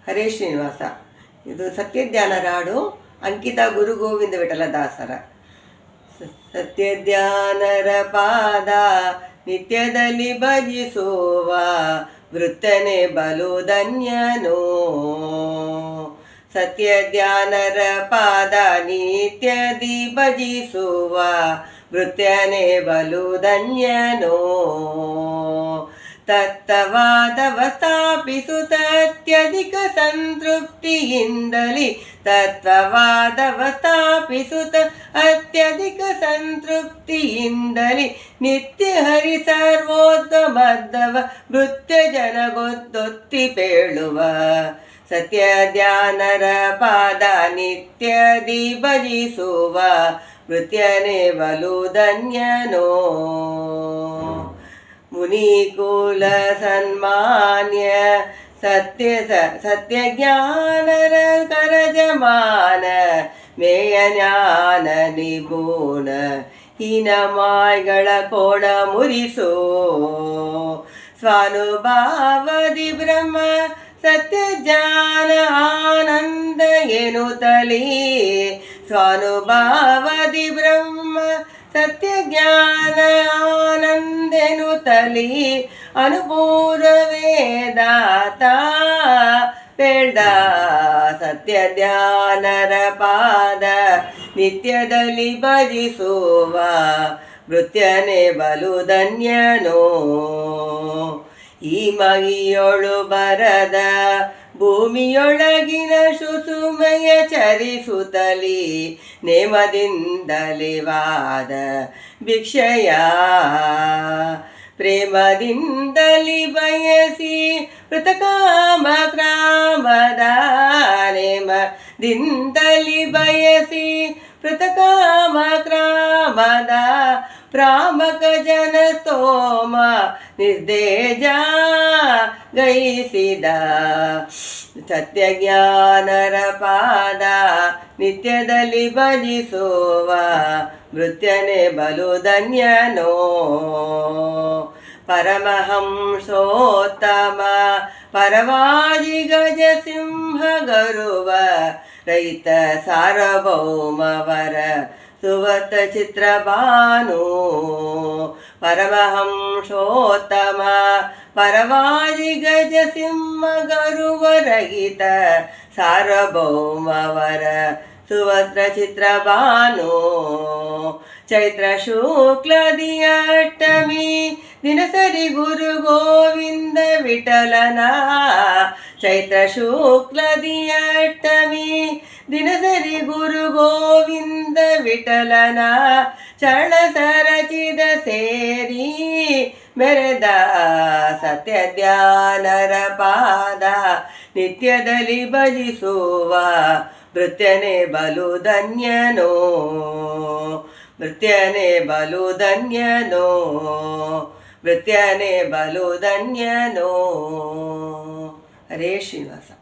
ಹರೇ ಶ್ರೀನಿವಾಸ. ಇದು ಸತ್ಯಜ್ಞಾನರ ಹಾಡು, ಅಂಕಿತ ಗುರು ಗೋವಿಂದ ವಿಠಲದಾಸರ. ಸತ್ಯಜ್ಞಾನರ ಪಾದ ನಿತ್ಯದಲ್ಲಿ ಭಜಿಸುವ ವೃತ್ತನೆ ಬಲು ಧನ್ಯನೋ. ಸತ್ಯಜ್ಞಾನರ ಪಾದ ನಿತ್ಯದಿ ಭಜಿಸುವ ವೃತ್ತನೆ ಬಲು ಧನ್ಯನೋ. ತತ್ವವಾದವ ಸ್ಥಾಪಿಸುತ್ತ ಅತ್ಯಧಿಕ ಸಂತೃಪ್ತಿಯಿಂದಲಿ, ತತ್ವವಾದವ ಸ್ಥಾಪಿಸುತ್ತ ಅತ್ಯಧಿಕ ಸಂತೃಪ್ತಿಯಿಂದಲಿ, ನಿತ್ಯ ಹರಿ ಸರ್ವೋತ್ತಮದ್ದವ ಭೃತ್ಯ ಜನಗೊತ್ತೊತ್ತಿ ಪೇಳುವ. ಸತ್ಯಜ್ಞಾನರ ಪಾದ ನಿತ್ಯದಿ ಭಜಿಸುವ ವೃತ್ಯನೆ ಬಲು ಧನ್ಯನೋ. ಮುನಿಕುಲ ಸನ್ಮಾನ್ಯ ಸತ್ಯಜ್ಞಾನರ ಕರಜಮಾನ ಮೇಯ ಜ್ಞಾನ ನಿಪುಣ ಹೀನಮಾಯ್ಗಳ ಕೋಣ ಮುರಿಸೋ. ಸ್ವಾನುಭಾವದಿ ಬ್ರಹ್ಮ ಸತ್ಯಜ್ಞಾನ ಆನಂದ ಎನ್ನುತ್ತಲೀ, ಸ್ವಾನುಭಾವದಿ ಬ್ರಹ್ಮ ಸತ್ಯಜ್ಞಾನ ಆನಂದೆನುತ್ತಲೀ, ಅನುಪೂರ್ವ ವೇದಾತ ಬೇಡ. ಸತ್ಯಜ್ಞಾನರ ಪಾದ ನಿತ್ಯದಲ್ಲಿ ಭಜಿಸುವ ವೃತ್ಯನೆ ಬಲು ಧನ್ಯನೋ. ಈ ಮಗಿಯೊಳು ಬರದ ಭೂಮಿಯೊಳಗಿನ ಸುಸುಮಯ ಚರಿಸುತ್ತಲಿ, ನೇಮದಿಂದಲೇ ವಾದ ಭಿಕ್ಷೆಯ ಪ್ರೇಮದಿಂದಲಿ ಬಯಸಿ ಪೃತಕಾಮ ಕ್ರಾಮದ, ನೇಮದಿಂದಲಿ ಬಯಸಿ ಪೃತಕಾಮ ಕ್ರಾಮದ ಪ್ರಾಮಕ ಜನ ಸ್ತೋಮ ನಿರ್ದೇಜ ಗೈಸಿದ. ಸತ್ಯಜ್ಞಾನರ ಪಾದ ನಿತ್ಯದಲ್ಲಿ ಭಜಿಸುವ ವೃತ್ಯನೆ ಬಲು ಧನ್ಯನೋ. ಪರಮಹಂಸೋತ್ತಮ ಪರವಾಜಿ ಗಜ ಸಿಂಹ ಗರುವ ರೈತ ಸಾರ್ವಭೌಮವರ ಸುವತ ಚಿತ್ರಭಾನು. ಪರಮಹಂಸೋತ್ತಮ ಪರವಾಜಿ ಗಜ ಸಿಂಹ ಗರುವ ರಹಿತ ಸಾರ್ವಭೌಮವರ ಸುವತ್ರ ಚಿತ್ರಭಾನು. ಚೈತ್ರ ಶುಕ್ಲದಿಯ ಅಷ್ಟಮಿ ದಿನಸರಿ ಗುರು ಗೋವಿಂದ ವಿಠಲನ. ಚೈತ್ರ ಶುಕ್ಲದಿಯ ಅಷ್ಟಮಿ ದಿನಸರಿ ಗುರು ಗೋವಿಂದ ವಿಠಲನ ಚರಣ ಸರಚಿದ ಸೇರಿ ಮೆರೆದ. ಸತ್ಯಜ್ಞಾನರ ಪಾದ ನಿತ್ಯದಲ್ಲಿ ಭಜಿಸುವ ವೃತ್ಯನೆ ಬಲು ಧನ್ಯನೋ. ವೃತ್ಯನೆ ಬಲು ಧನ್ಯನೋ. ವೃತ್ಯನೆ ಬಲು ಧನ್ಯನೋ. ಹರೇ ಶ್ರೀನಿವಾಸ.